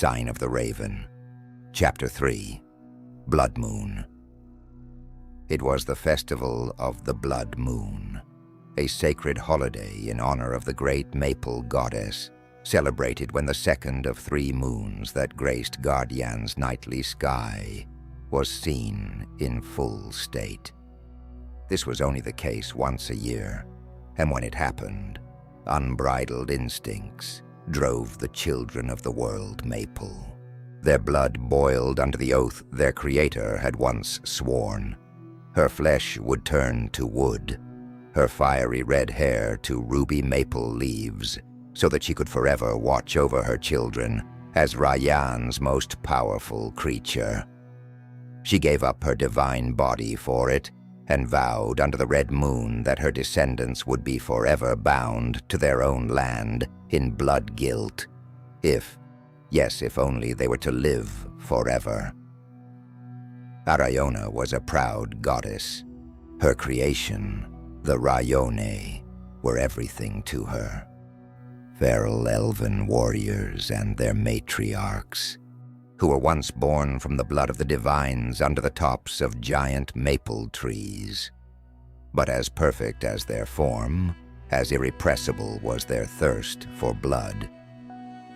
Sign of the Raven. Chapter 3. Blood Moon. It was the festival of the Blood Moon, a sacred holiday in honor of the great maple goddess, celebrated when the second of 3 moons that graced Gardyan's nightly sky was seen in full state. This was only the case once a year, and when it happened, unbridled instincts drove the children of the world maple. Their blood boiled under the oath their creator had once sworn. Her flesh would turn to wood, her fiery red hair to ruby maple leaves, so that she could forever watch over her children as Rayonaigh's most powerful creature. She gave up her divine body for it, and vowed under the red moon that her descendants would be forever bound to their own land in blood guilt, if only they were to live forever. Rayonaigh was a proud goddess. Her creation, the Rayonaigh, were everything to her. Feral elven warriors and their matriarchs, who were once born from the blood of the divines under the tops of giant maple trees. But as perfect as their form, as irrepressible was their thirst for blood.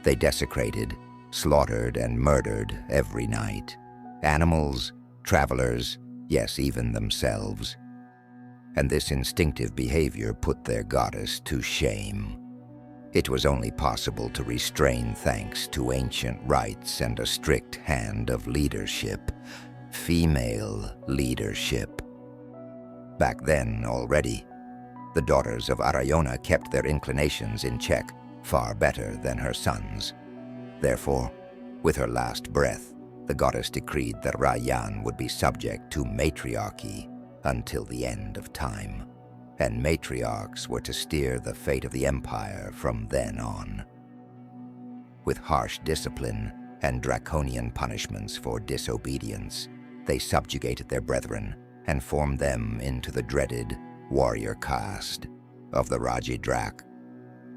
They desecrated, slaughtered, and murdered every night. Animals, travelers, yes, even themselves. And this instinctive behavior put their goddess to shame. It was only possible to restrain thanks to ancient rites and a strict hand of leadership, female leadership. Back then, already, the daughters of Rayonaigh kept their inclinations in check far better than her sons. Therefore, with her last breath, the goddess decreed that Rayonaigh would be subject to matriarchy until the end of time, and matriarchs were to steer the fate of the empire from then on. With harsh discipline and draconian punishments for disobedience, they subjugated their brethren and formed them into the dreaded warrior caste of the Rajidrak,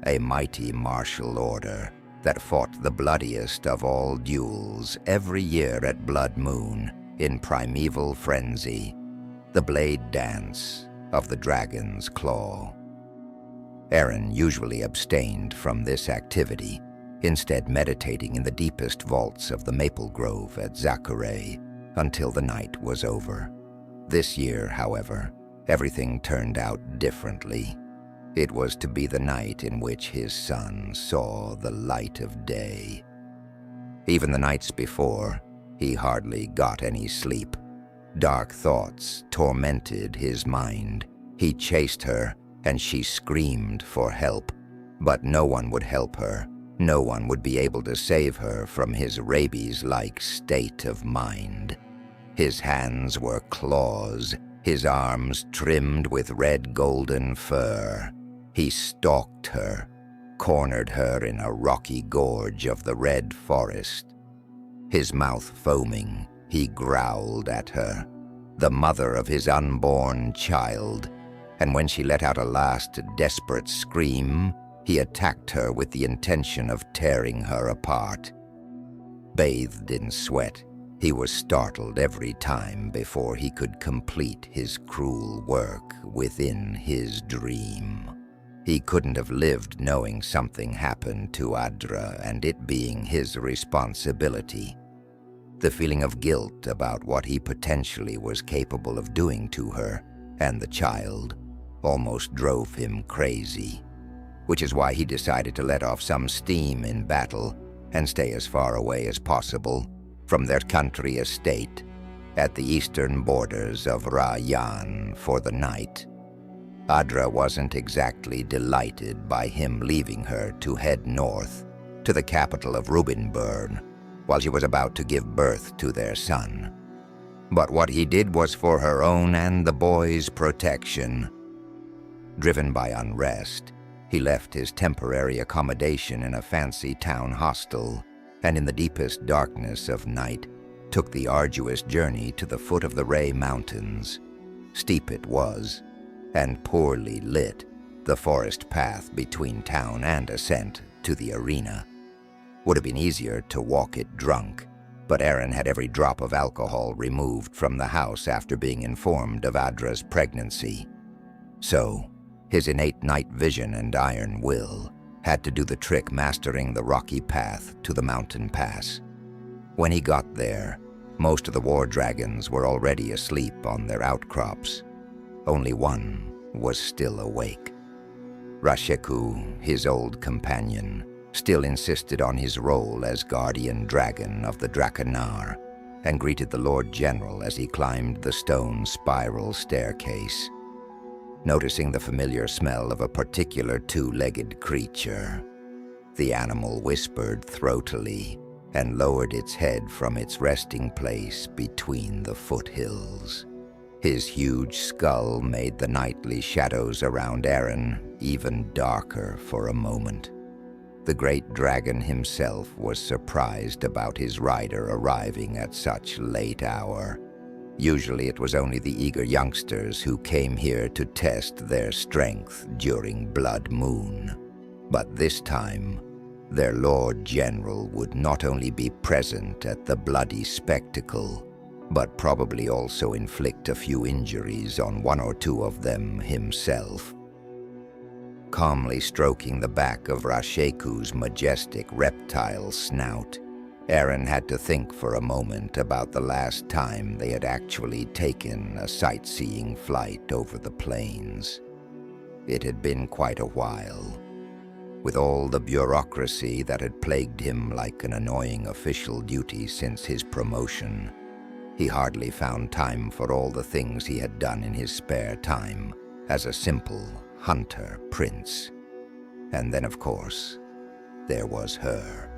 a mighty martial order that fought the bloodiest of all duels every year at Blood Moon in primeval frenzy, the blade dance of the dragon's claw. Aaron usually abstained from this activity, instead meditating in the deepest vaults of the maple grove at Zachary until the night was over. This year, however, everything turned out differently. It was to be the night in which his son saw the light of day. Even the nights before, he hardly got any sleep. Dark thoughts tormented his mind. He chased her, and she screamed for help. But no one would help her. No one would be able to save her from his rabies-like state of mind. His hands were claws, his arms trimmed with red golden fur. He stalked her, cornered her in a rocky gorge of the red forest. His mouth foaming, he growled at her, the mother of his unborn child, and when she let out a last desperate scream, he attacked her with the intention of tearing her apart. Bathed in sweat, he was startled every time before he could complete his cruel work within his dream. He couldn't have lived knowing something happened to Adra and it being his responsibility. The feeling of guilt about what he potentially was capable of doing to her and the child almost drove him crazy, which is why he decided to let off some steam in battle and stay as far away as possible from their country estate at the eastern borders of Rayonaigh for the night. Adra wasn't exactly delighted by him leaving her to head north to the capital of Rubinburn while she was about to give birth to their son. But what he did was for her own and the boy's protection. Driven by unrest, he left his temporary accommodation in a fancy town hostel and in the deepest darkness of night took the arduous journey to the foot of the Ray Mountains. Steep it was, and poorly lit, the forest path between town and ascent to the arena. Would have been easier to walk it drunk, but Aaron had every drop of alcohol removed from the house after being informed of Adra's pregnancy. So, his innate night vision and iron will had to do the trick, mastering the rocky path to the mountain pass. When he got there, most of the war dragons were already asleep on their outcrops. Only one was still awake. Rasheku, his old companion, still insisted on his role as guardian dragon of the Drakenar and greeted the Lord General as he climbed the stone spiral staircase. Noticing the familiar smell of a particular two-legged creature, the animal whispered throatily and lowered its head from its resting place between the foothills. His huge skull made the nightly shadows around Aaron even darker for a moment. The great dragon himself was surprised about his rider arriving at such late hour. Usually it was only the eager youngsters who came here to test their strength during Blood Moon. But this time, their Lord General would not only be present at the bloody spectacle, but probably also inflict a few injuries on one or two of them himself. Calmly stroking the back of Rasheku's majestic reptile snout, Aaron had to think for a moment about the last time they had actually taken a sightseeing flight over the plains. It had been quite a while. With all the bureaucracy that had plagued him like an annoying official duty since his promotion, he hardly found time for all the things he had done in his spare time as a simple hunter prince. And then, of course, there was her.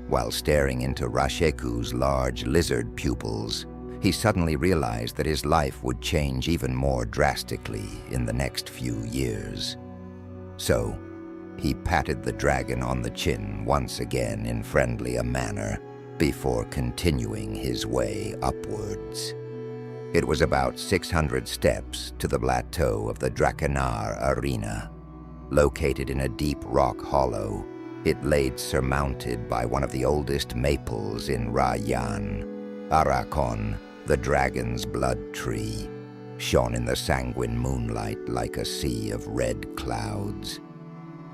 While staring into Rasheku's large lizard pupils, he suddenly realized that his life would change even more drastically in the next few years. So, he patted the dragon on the chin once again in friendly a manner before continuing his way upwards. It was about 600 steps to the plateau of the Drakenar Arena. Located in a deep rock hollow, it laid surmounted by one of the oldest maples in Rayan. Arakon, the dragon's blood tree, shone in the sanguine moonlight like a sea of red clouds.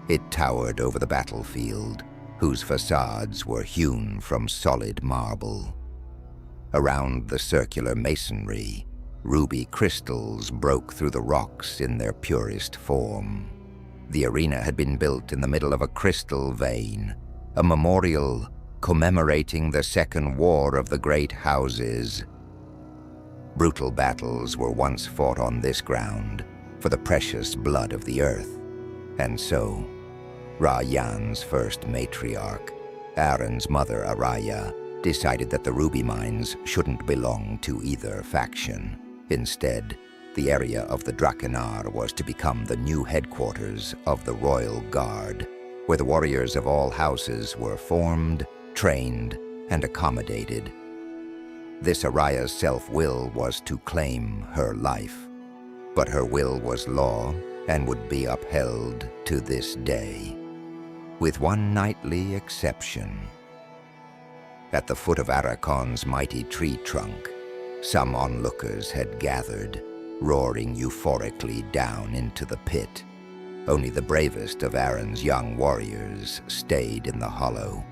It towered over the battlefield, whose facades were hewn from solid marble. Around the circular masonry, ruby crystals broke through the rocks in their purest form. The arena had been built in the middle of a crystal vein, a memorial commemorating the Second War of the Great Houses. Brutal battles were once fought on this ground for the precious blood of the earth, and so Rayan's first matriarch, Aaron's mother Araya, decided that the ruby mines shouldn't belong to either faction. Instead, the area of the Drakenar was to become the new headquarters of the Royal Guard, where the warriors of all houses were formed, trained, and accommodated. This Araya's self-will was to claim her life, but her will was law and would be upheld to this day, with one nightly exception. At the foot of Arakon's mighty tree trunk, some onlookers had gathered, roaring euphorically down into the pit. Only the bravest of Aaron's young warriors stayed in the hollow,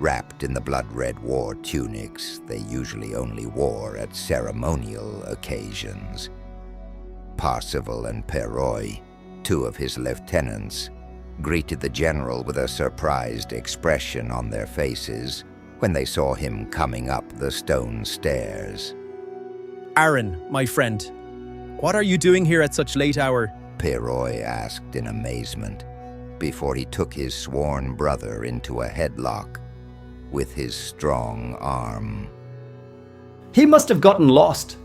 wrapped in the blood-red war tunics they usually only wore at ceremonial occasions. Parzival and Peroy, two of his lieutenants, greeted the general with a surprised expression on their faces when they saw him coming up the stone stairs. Aaron, my friend, what are you doing here at such late hour? Peroy asked in amazement, before he took his sworn brother into a headlock with his strong arm. He must have gotten lost,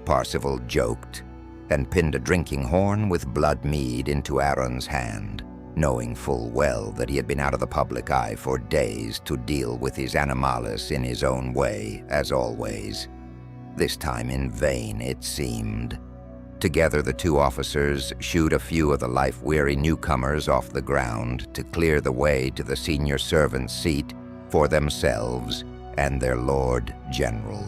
Parzival joked, and pinned a drinking horn with blood mead into Aaron's hand, knowing full well that he had been out of the public eye for days to deal with his Animalis in his own way, as always. This time in vain, it seemed. Together, the two officers shooed a few of the life-weary newcomers off the ground to clear the way to the senior servant's seat for themselves and their Lord General.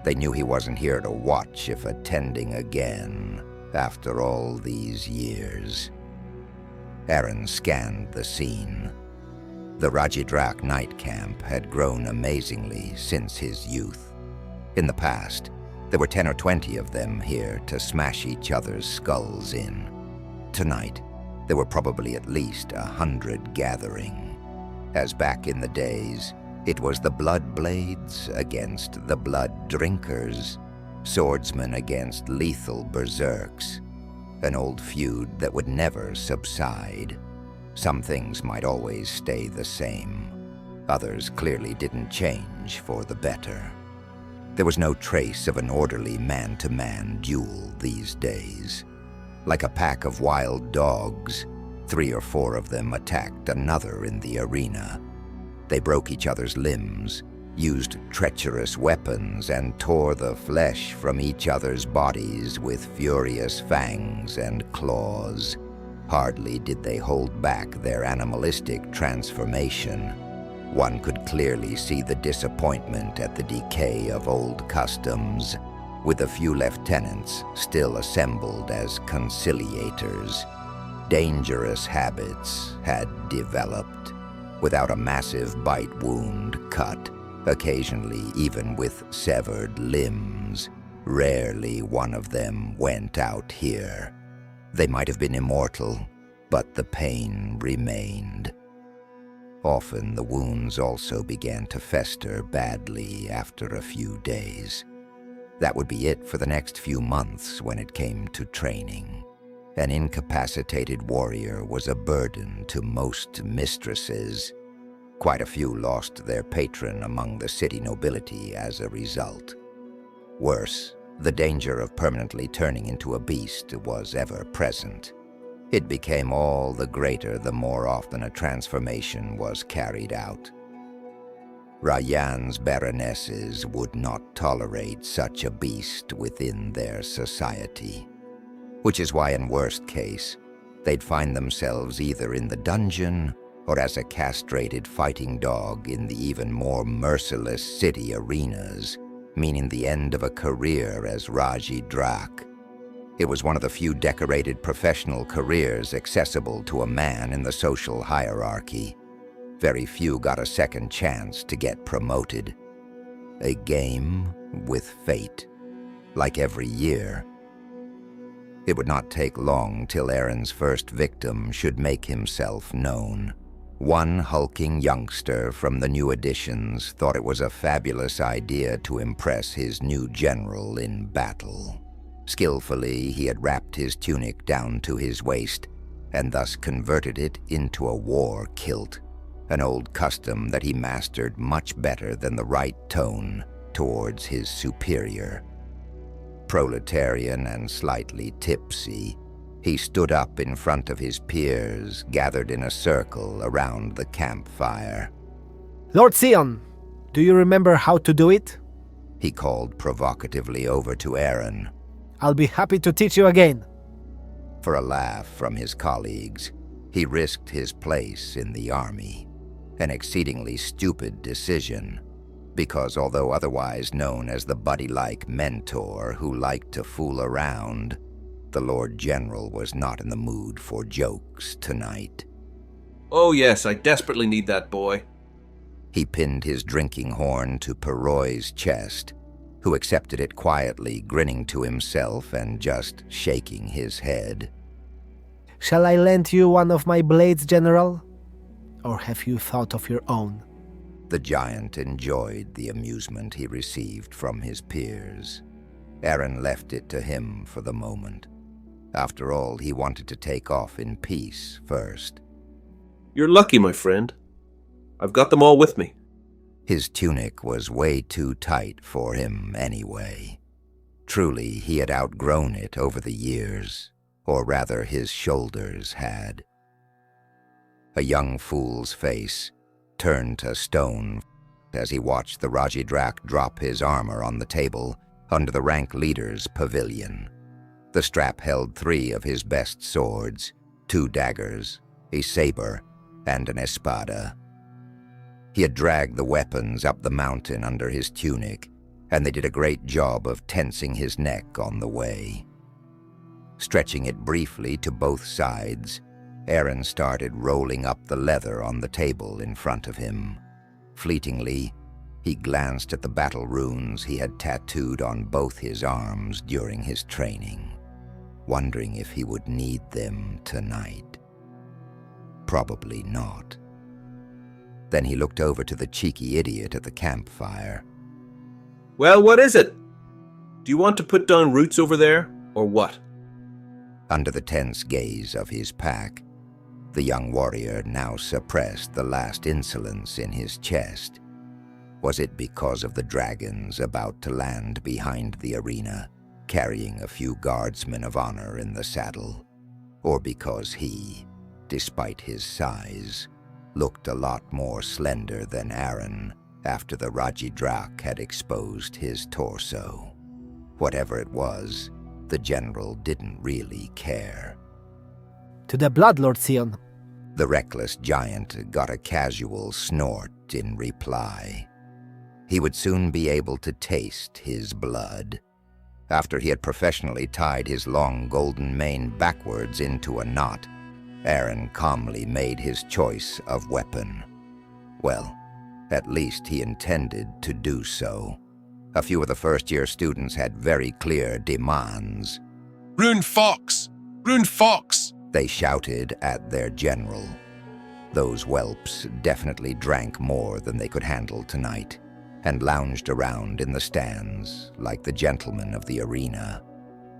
They knew he wasn't here to watch if attending again after all these years. Aaron scanned the scene. The Rajidrak night camp had grown amazingly since his youth. In the past, there were 10 or 20 of them here to smash each other's skulls in. Tonight, there were probably at least 100 gathering. As back in the days, it was the blood blades against the blood drinkers, swordsmen against lethal berserks, an old feud that would never subside. Some things might always stay the same. Others clearly didn't change for the better. There was no trace of an orderly man-to-man duel these days. Like a pack of wild dogs, 3 or 4 of them attacked another in the arena. They broke each other's limbs, used treacherous weapons, and tore the flesh from each other's bodies with furious fangs and claws. Hardly did they hold back their animalistic transformation. One could clearly see the disappointment at the decay of old customs, with a few lieutenants still assembled as conciliators. Dangerous habits had developed, without a massive bite wound cut, occasionally even with severed limbs. Rarely one of them went out here. They might have been immortal, but the pain remained. Often the wounds also began to fester badly after a few days. That would be it for the next few months when it came to training. An incapacitated warrior was a burden to most mistresses. Quite a few lost their patron among the city nobility as a result. Worse, the danger of permanently turning into a beast was ever present. It became all the greater the more often a transformation was carried out. Rayan's baronesses would not tolerate such a beast within their society, which is why in worst case, they'd find themselves either in the dungeon or as a castrated fighting dog in the even more merciless city arenas, meaning the end of a career as Rajidrak. It was one of the few decorated professional careers accessible to a man in the social hierarchy. Very few got a second chance to get promoted. A game with fate, like every year. It would not take long till Aaron's first victim should make himself known. One hulking youngster from the new additions thought it was a fabulous idea to impress his new general in battle. Skillfully, he had wrapped his tunic down to his waist and thus converted it into a war kilt, an old custom that he mastered much better than the right tone towards his superior. Proletarian and slightly tipsy, he stood up in front of his peers, gathered in a circle around the campfire. "Lord Sion, do you remember how to do it?" He called provocatively over to Aaron. "I'll be happy to teach you again." For a laugh from his colleagues, he risked his place in the army, an exceedingly stupid decision, because although otherwise known as the buddy-like mentor who liked to fool around, the Lord General was not in the mood for jokes tonight. "Oh yes, I desperately need that boy." He pinned his drinking horn to Peroy's chest, who accepted it quietly, grinning to himself and just shaking his head. "Shall I lend you one of my blades, General? Or have you thought of your own?" The giant enjoyed the amusement he received from his peers. Aaron left it to him for the moment. After all, he wanted to take off in peace first. "You're lucky, my friend. I've got them all with me." His tunic was way too tight for him anyway. Truly, he had outgrown it over the years, or rather his shoulders had. A young fool's face turned to stone as he watched the Rajidrak drop his armor on the table under the rank leader's pavilion. The strap held 3 of his best swords, 2 daggers, a saber, and an espada. He had dragged the weapons up the mountain under his tunic, and they did a great job of tensing his neck on the way. Stretching it briefly to both sides, Aaron started rolling up the leather on the table in front of him. Fleetingly, he glanced at the battle runes he had tattooed on both his arms during his training, wondering if he would need them tonight. Probably not. Then he looked over to the cheeky idiot at the campfire. Well, what is it? Do you want to put down roots over there, or what? Under the tense gaze of his pack, the young warrior now suppressed the last insolence in his chest. Was it because of the dragons about to land behind the arena, carrying a few guardsmen of honor in the saddle? Or because he, despite his size, looked a lot more slender than Aaron after the Rajidrak had exposed his torso? Whatever it was, the general didn't really care. To the bloodlord, Sion. The reckless giant got a casual snort in reply. He would soon be able to taste his blood. After he had professionally tied his long golden mane backwards into a knot, Aaron calmly made his choice of weapon. Well, at least he intended to do so. A few of the first-year students had very clear demands. Rune Fox! Rune Fox! They shouted at their general. Those whelps definitely drank more than they could handle tonight, and lounged around in the stands like the gentlemen of the arena.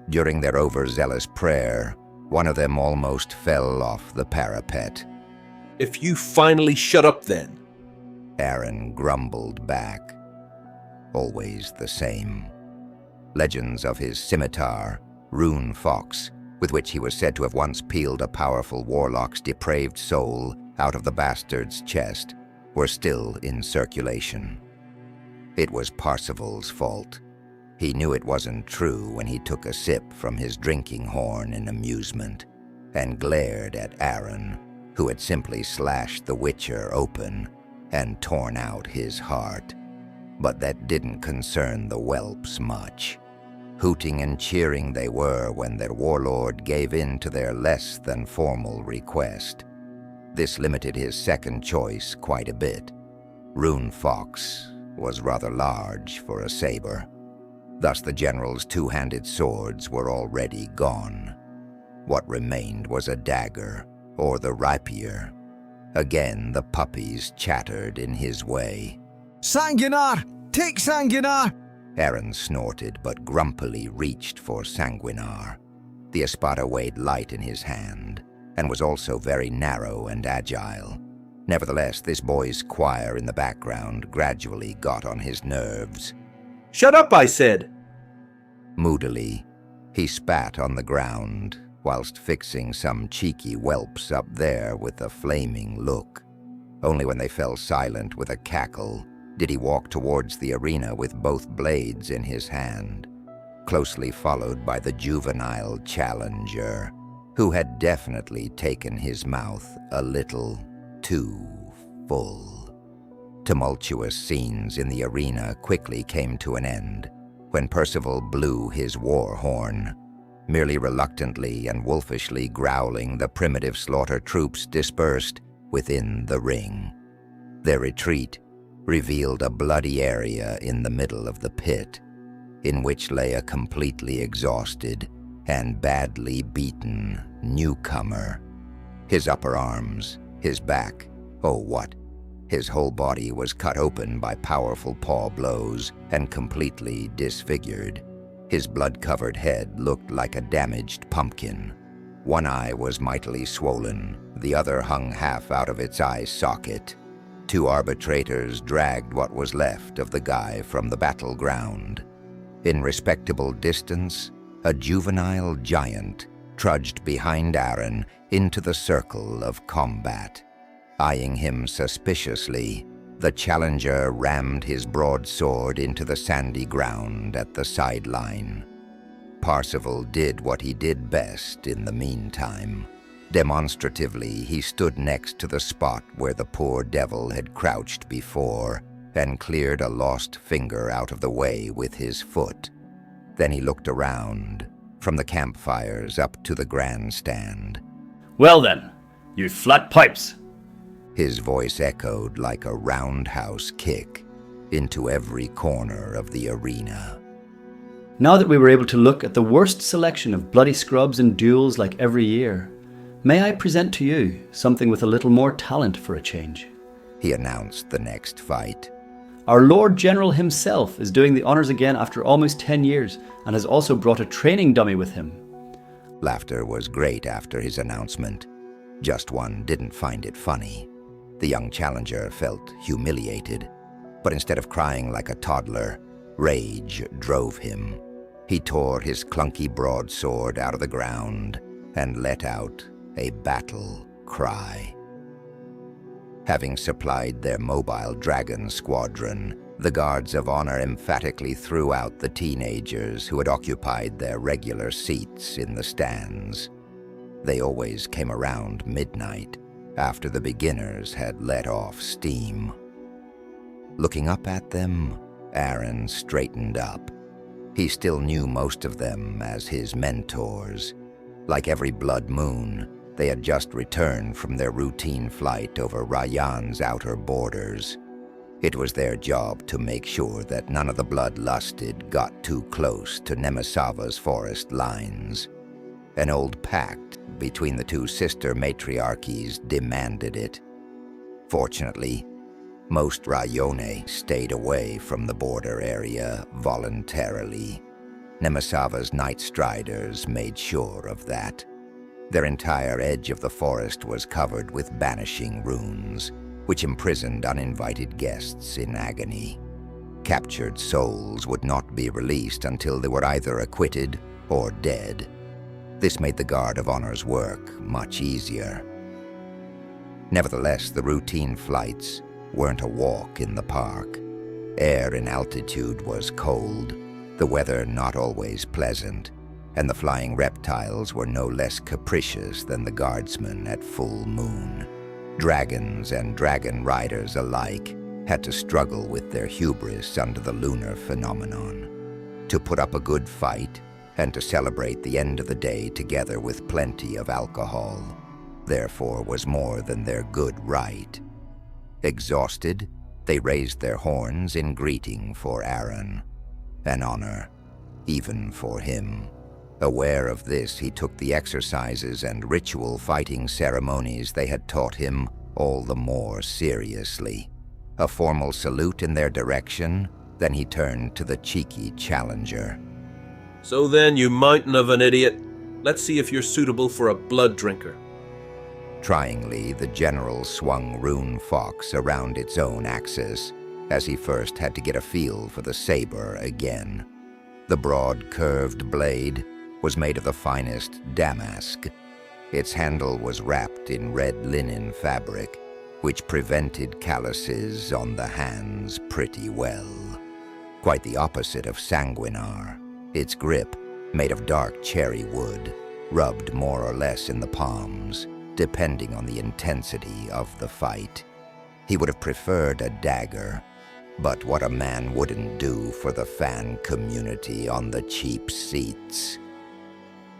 During their overzealous prayer, one of them almost fell off the parapet. If you finally shut up then. Aaron grumbled back. Always the same. Legends of his scimitar, Rune Fox, with which he was said to have once peeled a powerful warlock's depraved soul out of the bastard's chest, were still in circulation. It was Parsifal's fault. He knew it wasn't true when he took a sip from his drinking horn in amusement, and glared at Aaron, who had simply slashed the Witcher open and torn out his heart. But that didn't concern the whelps much. Hooting and cheering they were when their warlord gave in to their less than formal request. This limited his second choice quite a bit. Rune Fox was rather large for a saber. Thus the general's two-handed swords were already gone. What remained was a dagger, or the rapier. Again the puppies chattered in his way. Sanguinar! Take Sanguinar! Aaron snorted, but grumpily reached for Sanguinar. The espada weighed light in his hand, and was also very narrow and agile. Nevertheless, this boy's choir in the background gradually got on his nerves. Shut up, I said! Moodily, he spat on the ground, whilst fixing some cheeky whelps up there with a flaming look. Only when they fell silent with a cackle did he walk towards the arena with both blades in his hand, closely followed by the juvenile challenger, who had definitely taken his mouth a little too full. Tumultuous scenes in the arena quickly came to an end when Percival blew his war horn. Merely reluctantly and wolfishly growling, the primitive slaughter troops dispersed within the ring. Their retreat revealed a bloody area in the middle of the pit, in which lay a completely exhausted and badly beaten newcomer. His upper arms, his back, oh what, his whole body was cut open by powerful paw blows and completely disfigured. His blood-covered head looked like a damaged pumpkin. One eye was mightily swollen, the other hung half out of its eye socket. Two arbitrators dragged what was left of the guy from the battleground. In respectable distance, a juvenile giant trudged behind Aaron into the circle of combat. Eyeing him suspiciously, the challenger rammed his broadsword into the sandy ground at the sideline. Parsifal did what he did best in the meantime. Demonstratively, he stood next to the spot where the poor devil had crouched before and cleared a lost finger out of the way with his foot. Then he looked around, from the campfires up to the grandstand. Well then, you flat pipes. His voice echoed like a roundhouse kick into every corner of the arena. Now that we were able to look at the worst selection of bloody scrubs and duels like every year, may I present to you something with a little more talent for a change? He announced the next fight. Our Lord General himself is doing the honors again after almost 10 years and has also brought a training dummy with him. Laughter was great after his announcement. Just one didn't find it funny. The young challenger felt humiliated, but instead of crying like a toddler, rage drove him. He tore his clunky broadsword out of the ground and let out a battle cry. Having supplied their mobile dragon squadron, the guards of honor emphatically threw out the teenagers who had occupied their regular seats in the stands. They always came around midnight, after the beginners had let off steam. Looking up at them, Aaron straightened up. He still knew most of them as his mentors. Like every blood moon, they had just returned from their routine flight over Rayan's outer borders. It was their job to make sure that none of the bloodlusted got too close to Nemisava's forest lines. An old pact between the two sister matriarchies demanded it. Fortunately, most Rayonaigh stayed away from the border area voluntarily. Nemisava's Night Striders made sure of that. Their entire edge of the forest was covered with banishing runes, which imprisoned uninvited guests in agony. Captured souls would not be released until they were either acquitted or dead. This made the Guard of Honor's work much easier. Nevertheless, the routine flights weren't a walk in the park. Air in altitude was cold, the weather not always pleasant, and the flying reptiles were no less capricious than the guardsmen at full moon. Dragons and dragon riders alike had to struggle with their hubris under the lunar phenomenon. To put up a good fight and to celebrate the end of the day together with plenty of alcohol, therefore, was more than their good right. Exhausted, they raised their horns in greeting for Aaron, an honor, even for him. Aware of this, he took the exercises and ritual fighting ceremonies they had taught him all the more seriously. A formal salute in their direction, then he turned to the cheeky challenger. So then, you mountain of an idiot, let's see if you're suitable for a blood drinker. Tryingly, the general swung Rune Fox around its own axis, as he first had to get a feel for the saber again. The broad, curved blade was made of the finest damask. Its handle was wrapped in red linen fabric, which prevented calluses on the hands pretty well. Quite the opposite of Sanguinar. Its grip, made of dark cherry wood, rubbed more or less in the palms, depending on the intensity of the fight. He would have preferred a dagger, but what a man wouldn't do for the fan community on the cheap seats.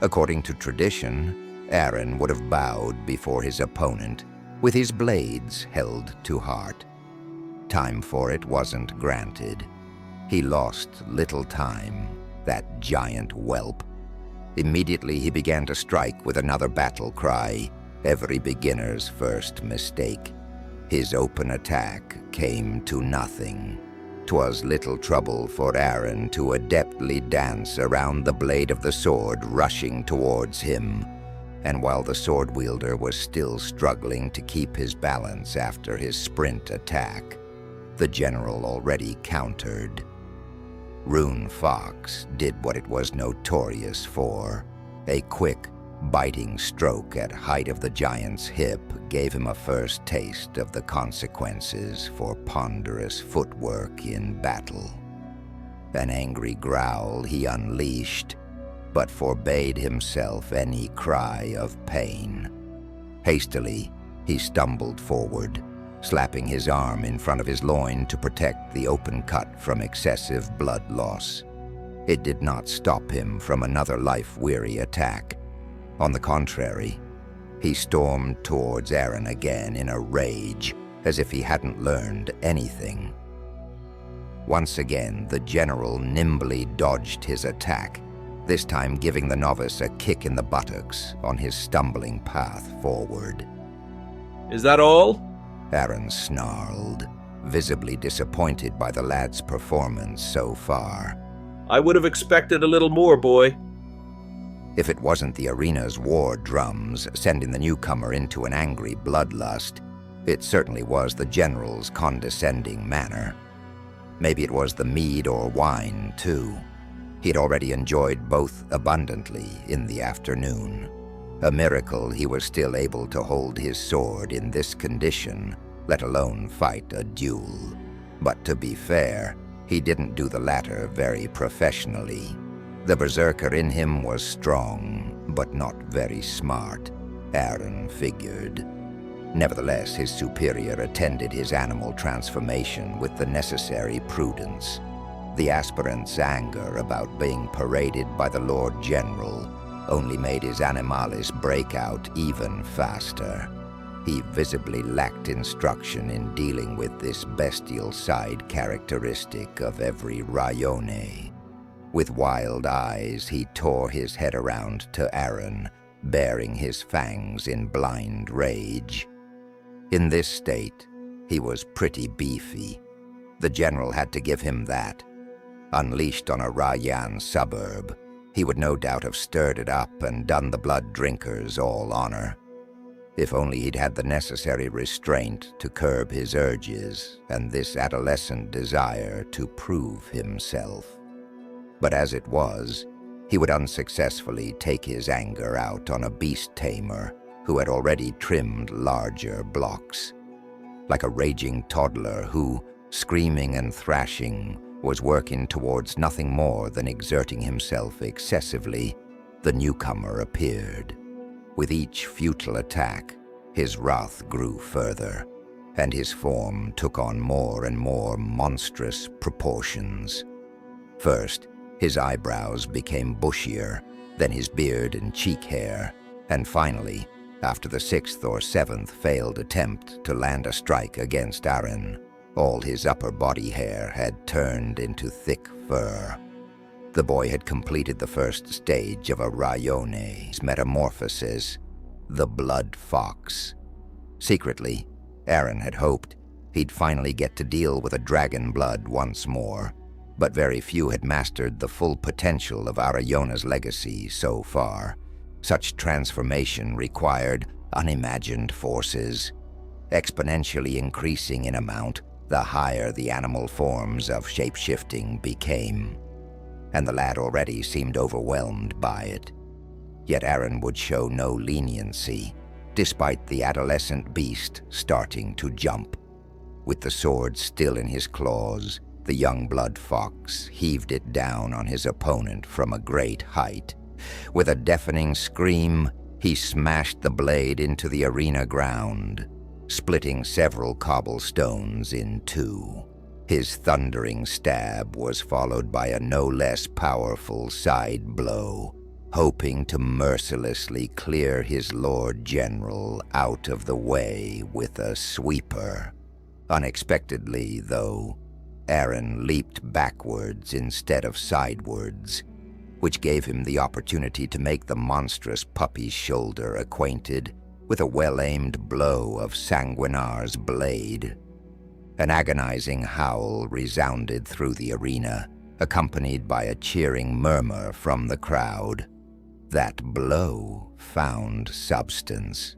According to tradition, Aaron would have bowed before his opponent, with his blades held to heart. Time for it wasn't granted. He lost little time, that giant whelp. Immediately he began to strike with another battle cry, every beginner's first mistake. His open attack came to nothing. 'Twas little trouble for Aaron to adeptly dance around the blade of the sword rushing towards him, and while the sword wielder was still struggling to keep his balance after his sprint attack, the general already countered. Rune Fox did what it was notorious for. A quick, biting stroke at height of the giant's hip gave him a first taste of the consequences for ponderous footwork in battle. An angry growl he unleashed, but forbade himself any cry of pain. Hastily, he stumbled forward, slapping his arm in front of his loin to protect the open cut from excessive blood loss. It did not stop him from another life-weary attack. On the contrary, he stormed towards Aaron again in a rage, as if he hadn't learned anything. Once again, the general nimbly dodged his attack, this time giving the novice a kick in the buttocks on his stumbling path forward. Is that all? Aaron snarled, visibly disappointed by the lad's performance so far. I would have expected a little more, boy. If it wasn't the arena's war drums sending the newcomer into an angry bloodlust, it certainly was the general's condescending manner. Maybe it was the mead or wine, too. He'd already enjoyed both abundantly in the afternoon. A miracle he was still able to hold his sword in this condition, let alone fight a duel. But to be fair, he didn't do the latter very professionally. The berserker in him was strong, but not very smart, Aaron figured. Nevertheless, his superior attended his animal transformation with the necessary prudence. The aspirant's anger about being paraded by the Lord General only made his Animalis break out even faster. He visibly lacked instruction in dealing with this bestial side characteristic of every Rayonaigh. With wild eyes, he tore his head around to Aaron, baring his fangs in blind rage. In this state, he was pretty beefy. The general had to give him that. Unleashed on a Rayan suburb, he would no doubt have stirred it up and done the blood drinkers all honor. If only he'd had the necessary restraint to curb his urges and this adolescent desire to prove himself. But as it was, he would unsuccessfully take his anger out on a beast tamer who had already trimmed larger blocks. Like a raging toddler who, screaming and thrashing, was working towards nothing more than exerting himself excessively, the newcomer appeared. With each futile attack, his wrath grew further, and his form took on more and more monstrous proportions. First, his eyebrows became bushier, then his beard and cheek hair, and finally, after the 6th or 7th failed attempt to land a strike against Aaron, all his upper body hair had turned into thick fur. The boy had completed the first stage of a Rayonaigh's metamorphosis, the blood fox. Secretly, Aaron had hoped he'd finally get to deal with a dragon blood once more, but very few had mastered the full potential of Arayonna's legacy so far. Such transformation required unimagined forces, exponentially increasing in amount the higher the animal forms of shape-shifting became, and the lad already seemed overwhelmed by it. Yet Aaron would show no leniency, despite the adolescent beast starting to jump. With the sword still in his claws, the young blood fox heaved it down on his opponent from a great height. With a deafening scream, he smashed the blade into the arena ground, splitting several cobblestones in two. His thundering stab was followed by a no less powerful side blow, hoping to mercilessly clear his Lord General out of the way with a sweeper. Unexpectedly, though, Aaron leaped backwards instead of sidewards, which gave him the opportunity to make the monstrous puppy's shoulder acquainted with a well-aimed blow of Sanguinar's blade. An agonizing howl resounded through the arena, accompanied by a cheering murmur from the crowd. That blow found substance.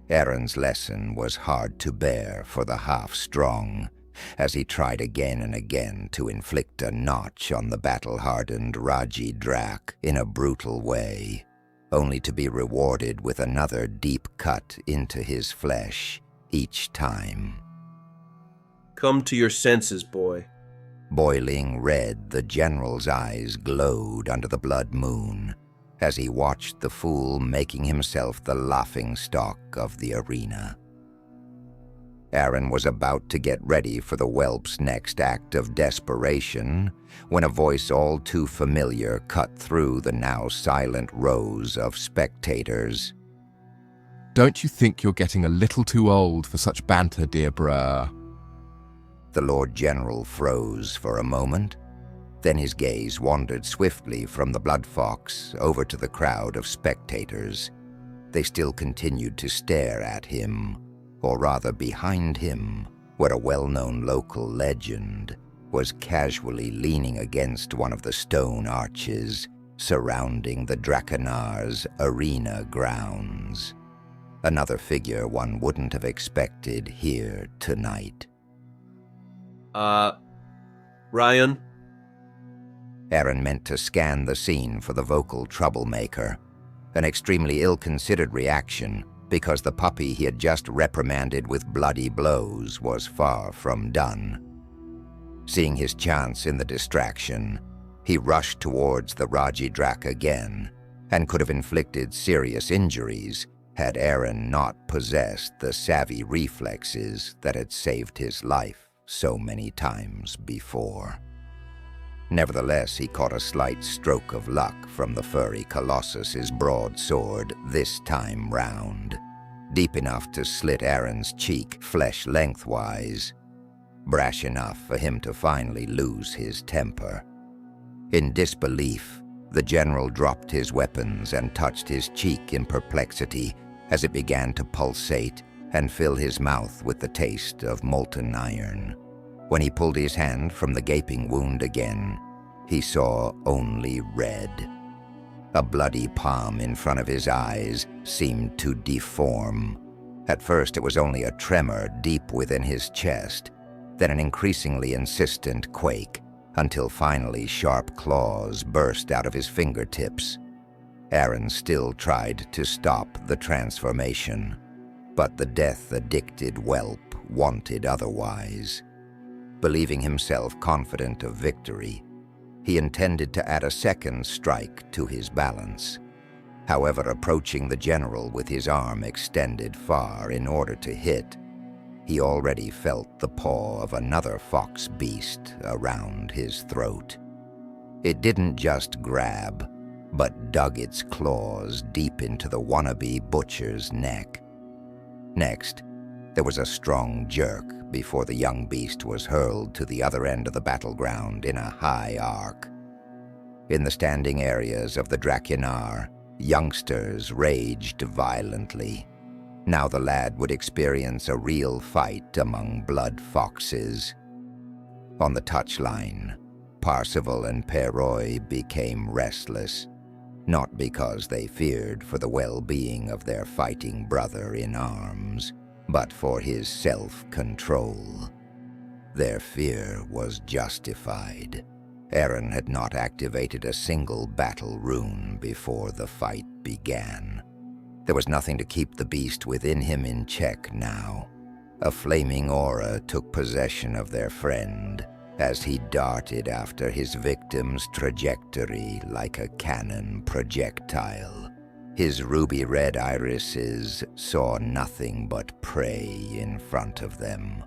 Aaron's lesson was hard to bear for the half-strong, as he tried again and again to inflict a notch on the battle-hardened Raji Drak in a brutal way, only to be rewarded with another deep cut into his flesh each time. Come to your senses, boy. Boiling red, the general's eyes glowed under the blood moon as he watched the fool making himself the laughingstock of the arena. Aaron was about to get ready for the whelp's next act of desperation when a voice all too familiar cut through the now silent rows of spectators. Don't you think you're getting a little too old for such banter, dear Brr? The Lord General froze for a moment. Then his gaze wandered swiftly from the blood fox over to the crowd of spectators. They still continued to stare at him, or rather behind him, where a well-known local legend was casually leaning against one of the stone arches surrounding the Drakenar's arena grounds. Another figure one wouldn't have expected here tonight. Ryan? Aaron meant to scan the scene for the vocal troublemaker, an extremely ill-considered reaction because the puppy he had just reprimanded with bloody blows was far from done. Seeing his chance in the distraction, he rushed towards the Raji Drak again and could have inflicted serious injuries had Aaron not possessed the savvy reflexes that had saved his life so many times before. Nevertheless, he caught a slight stroke of luck from the furry colossus's broadsword this time round, deep enough to slit Aaron's cheek flesh lengthwise, brash enough for him to finally lose his temper. In disbelief, the general dropped his weapons and touched his cheek in perplexity as it began to pulsate and fill his mouth with the taste of molten iron. When he pulled his hand from the gaping wound again, he saw only red. A bloody palm in front of his eyes seemed to deform. At first it was only a tremor deep within his chest, then an increasingly insistent quake, until finally sharp claws burst out of his fingertips. Aaron still tried to stop the transformation, but the death-addicted whelp wanted otherwise. Believing himself confident of victory, he intended to add a second strike to his balance. However, approaching the general with his arm extended far in order to hit, he already felt the paw of another fox beast around his throat. It didn't just grab, but dug its claws deep into the wannabe butcher's neck. Next, there was a strong jerk before the young beast was hurled to the other end of the battleground in a high arc. In the standing areas of the Drakenar, youngsters raged violently. Now the lad would experience a real fight among blood foxes. On the touchline, Parsival and Peroy became restless, not because they feared for the well-being of their fighting brother in arms, but for his self-control. Their fear was justified. Aaron had not activated a single battle rune before the fight began. There was nothing to keep the beast within him in check now. A flaming aura took possession of their friend as he darted after his victim's trajectory like a cannon projectile. His ruby-red irises saw nothing but prey in front of them.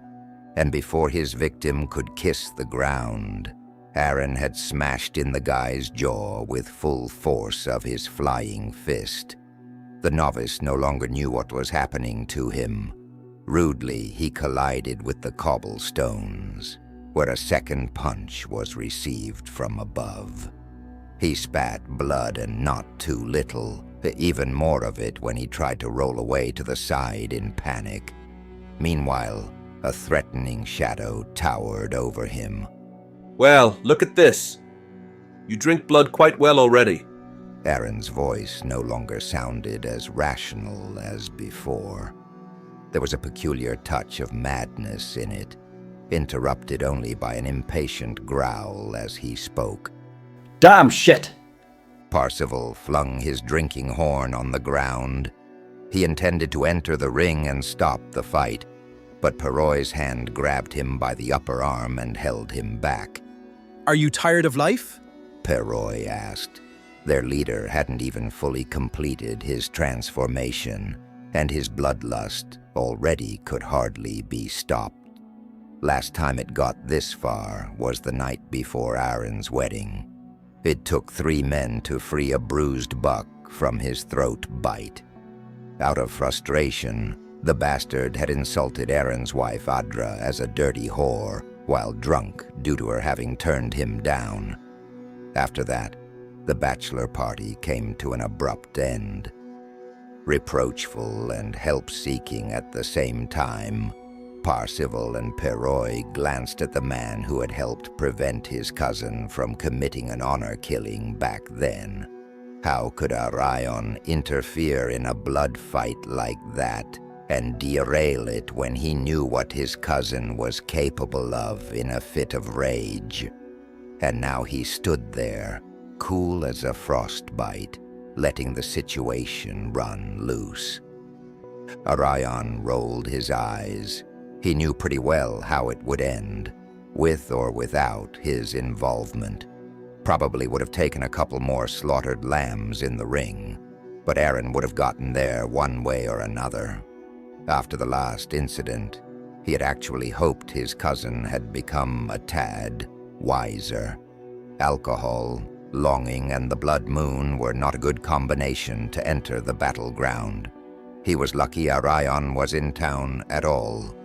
And before his victim could kiss the ground, Aaron had smashed in the guy's jaw with full force of his flying fist. The novice no longer knew what was happening to him. Rudely, he collided with the cobblestones, where a second punch was received from above. He spat blood, and not too little, even more of it when he tried to roll away to the side in panic. Meanwhile, a threatening shadow towered over him. Well, look at this. You drink blood quite well already. Aaron's voice no longer sounded as rational as before. There was a peculiar touch of madness in it, interrupted only by an impatient growl as he spoke. Damn shit! Parsival flung his drinking horn on the ground. He intended to enter the ring and stop the fight, but Peroy's hand grabbed him by the upper arm and held him back, Are you tired of life? Perroy asked. Their leader hadn't even fully completed his transformation, and his bloodlust already could hardly be stopped. Last time it got this far was the night before Aaron's wedding. It took 3 men to free a bruised buck from his throat bite. Out of frustration, the bastard had insulted Aaron's wife Adra as a dirty whore while drunk due to her having turned him down. After that, the bachelor party came to an abrupt end. Reproachful and help-seeking at the same time, Parsival and Perroy glanced at the man who had helped prevent his cousin from committing an honor killing back then. How could Rayonaigh interfere in a blood fight like that and derail it when he knew what his cousin was capable of in a fit of rage? And now he stood there, cool as a frostbite, letting the situation run loose. Rayonaigh rolled his eyes. He knew pretty well how it would end, with or without his involvement. Probably would have taken a couple more slaughtered lambs in the ring, but Aaron would have gotten there one way or another. After the last incident, he had actually hoped his cousin had become a tad wiser. Alcohol, longing, and the blood moon were not a good combination to enter the battleground. He was lucky Rayonaigh was in town at all.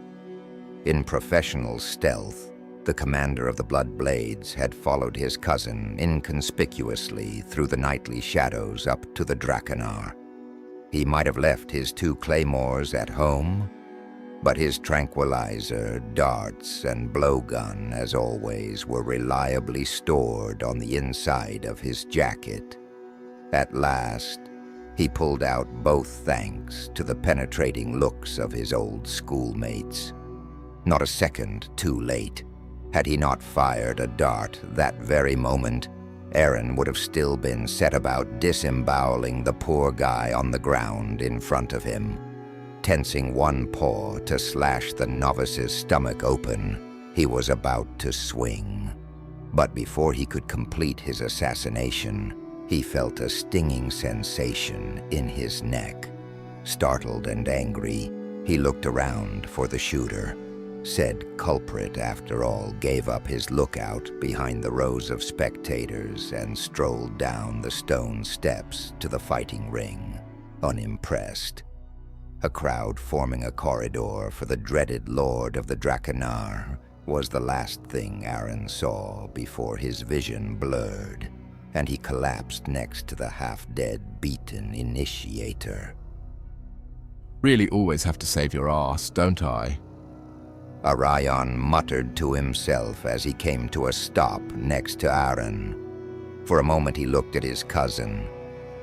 In professional stealth, the commander of the Blood Blades had followed his cousin inconspicuously through the nightly shadows up to the Drakenar. He might have left his 2 claymores at home, but his tranquilizer, darts, and blowgun, as always, were reliably stored on the inside of his jacket. At last, he pulled out both thanks to the penetrating looks of his old schoolmates. Not a second too late. Had he not fired a dart that very moment, Aaron would have still been set about disemboweling the poor guy on the ground in front of him. Tensing one paw to slash the novice's stomach open, he was about to swing. But before he could complete his assassination, he felt a stinging sensation in his neck. Startled and angry, he looked around for the shooter. Said culprit, after all, gave up his lookout behind the rows of spectators and strolled down the stone steps to the fighting ring, unimpressed. A crowd forming a corridor for the dreaded Lord of the Drakenar was the last thing Aaron saw before his vision blurred, and he collapsed next to the half-dead, beaten initiator. Really always have to save your ass, don't I? Rayonaigh muttered to himself as he came to a stop next to Aaron. For a moment he looked at his cousin.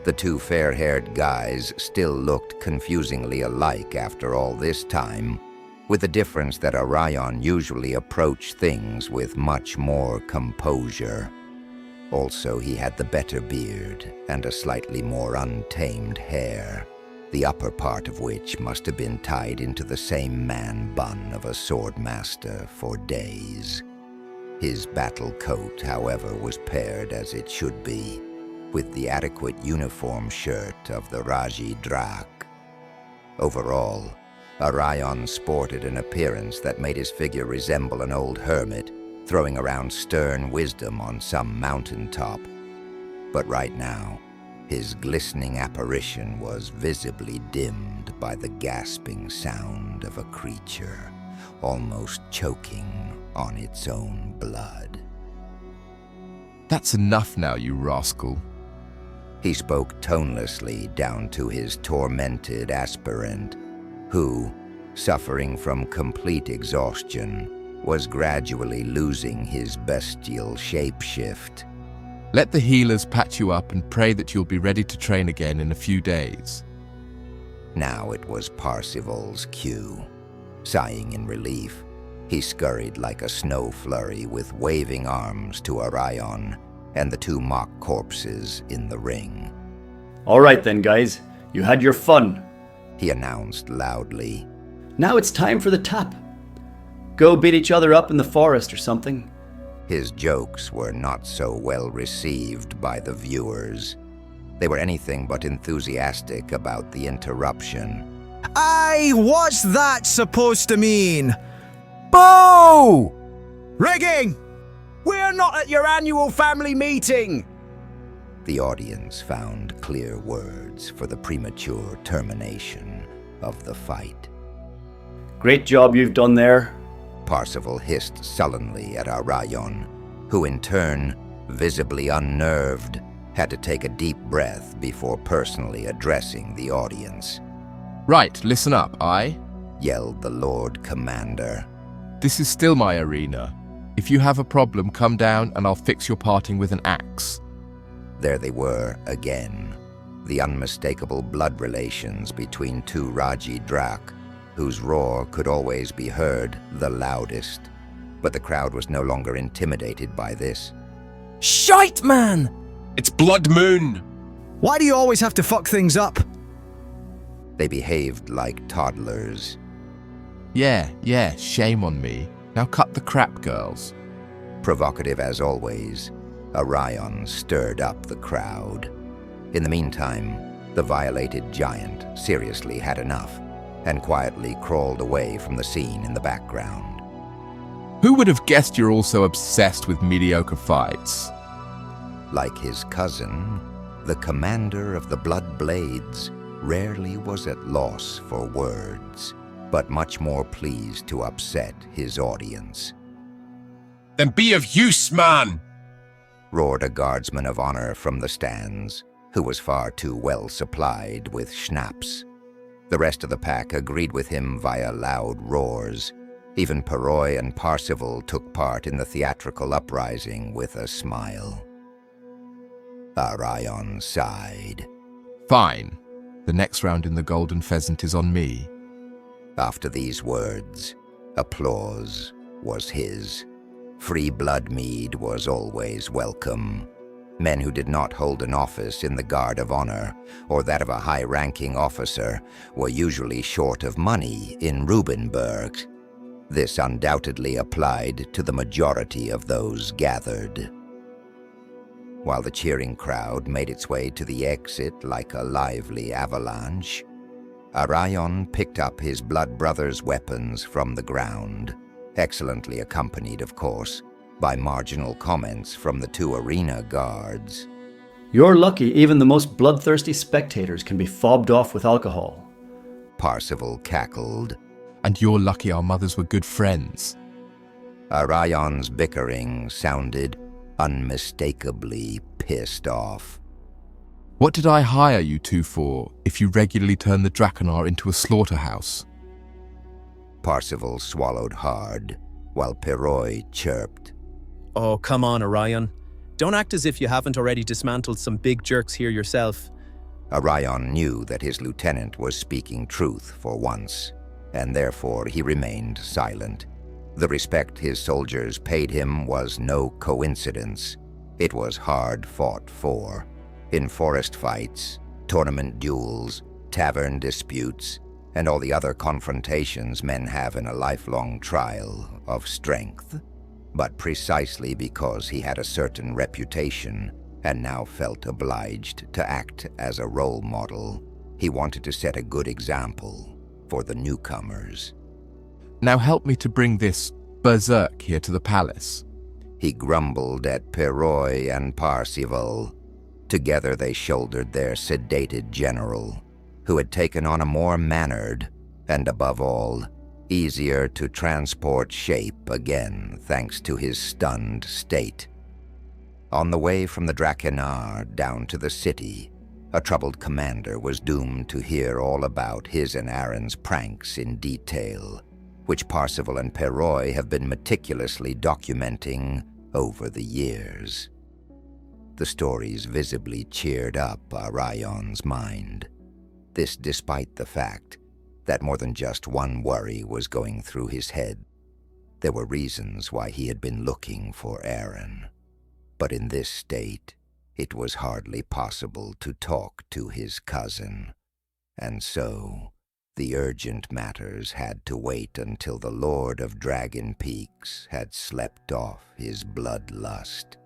The 2 fair-haired guys still looked confusingly alike after all this time, with the difference that Rayonaigh usually approached things with much more composure. Also, he had the better beard and a slightly more untamed hair, the upper part of which must have been tied into the same man-bun of a swordmaster for days. His battle coat, however, was paired as it should be, with the adequate uniform shirt of the Raji Drak. Overall, Rayonaigh sported an appearance that made his figure resemble an old hermit, throwing around stern wisdom on some mountaintop. But right now, his glistening apparition was visibly dimmed by the gasping sound of a creature, almost choking on its own blood. That's enough now, you rascal. He spoke tonelessly down to his tormented aspirant, who, suffering from complete exhaustion, was gradually losing his bestial shapeshift. Let the healers patch you up and pray that you'll be ready to train again in a few days. Now it was Parsival's cue. Sighing in relief, he scurried like a snow flurry with waving arms to Rayonaigh and the 2 mock corpses in the ring. All right then, guys. You had your fun, he announced loudly. Now it's time for the tap. Go beat each other up in the forest or something. His jokes were not so well received by the viewers. They were anything but enthusiastic about the interruption. Aye, what's that supposed to mean? Boo! Rigging! We're not at your annual family meeting! The audience found clear words for the premature termination of the fight. Great job you've done there. Parsifal hissed sullenly at Rayonaigh, who in turn, visibly unnerved, had to take a deep breath before personally addressing the audience. Right, listen up, yelled the Lord Commander. This is still my arena. If you have a problem, come down and I'll fix your parting with an axe. There they were again, the unmistakable blood relations between two Raji Drak, whose roar could always be heard the loudest. But the crowd was no longer intimidated by this. Shite, man! It's Blood Moon! Why do you always have to fuck things up? They behaved like toddlers. Yeah, shame on me. Now cut the crap, girls. Provocative as always, Rayonaigh stirred up the crowd. In the meantime, the violated giant seriously had enough and quietly crawled away from the scene in the background. Who would have guessed you're also obsessed with mediocre fights? Like his cousin, the commander of the Blood Blades rarely was at loss for words, but much more pleased to upset his audience. Then be of use, man! Roared a guardsman of honor from the stands, who was far too well supplied with schnapps. The rest of the pack agreed with him via loud roars. Even Perroy and Parsifal took part in the theatrical uprising with a smile. Rayonaigh sighed. Fine. The next round in the Golden Pheasant is on me. After these words, applause was his. Free blood mead was always welcome. Men who did not hold an office in the Guard of Honor or that of a high-ranking officer were usually short of money in Rubenberg. This undoubtedly applied to the majority of those gathered. While the cheering crowd made its way to the exit like a lively avalanche, Rayonaigh picked up his blood brother's weapons from the ground, excellently accompanied, of course, by marginal comments from the two arena guards. You're lucky even the most bloodthirsty spectators can be fobbed off with alcohol. Parsifal cackled. And you're lucky our mothers were good friends. Rayon's bickering sounded unmistakably pissed off. What did I hire you two for if you regularly turn the Draconar into a slaughterhouse? Parsifal swallowed hard, while Perroy chirped. Oh, come on, Rayonaigh. Don't act as if you haven't already dismantled some big jerks here yourself. Rayonaigh knew that his lieutenant was speaking truth for once, and therefore he remained silent. The respect his soldiers paid him was no coincidence. It was hard fought for. In forest fights, tournament duels, tavern disputes, and all the other confrontations men have in a lifelong trial of strength. But precisely because he had a certain reputation and now felt obliged to act as a role model, he wanted to set a good example for the newcomers. Now help me to bring this berserk here to the palace. He grumbled at Perroy and Parsifal. Together they shouldered their sedated general, who had taken on a more mannered, and above all, easier to transport shape again thanks to his stunned state. On the way from the Draconar down to the city, a troubled commander was doomed to hear all about his and Aaron's pranks in detail, which Parsifal and Perroy have been meticulously documenting over the years. The stories visibly cheered up Rayon's mind. This despite the fact that more than just one worry was going through his head. There were reasons why he had been looking for Aaron. But in this state, it was hardly possible to talk to his cousin. And so, The urgent matters had to wait until the Lord of Dragon Peaks had slept off his bloodlust.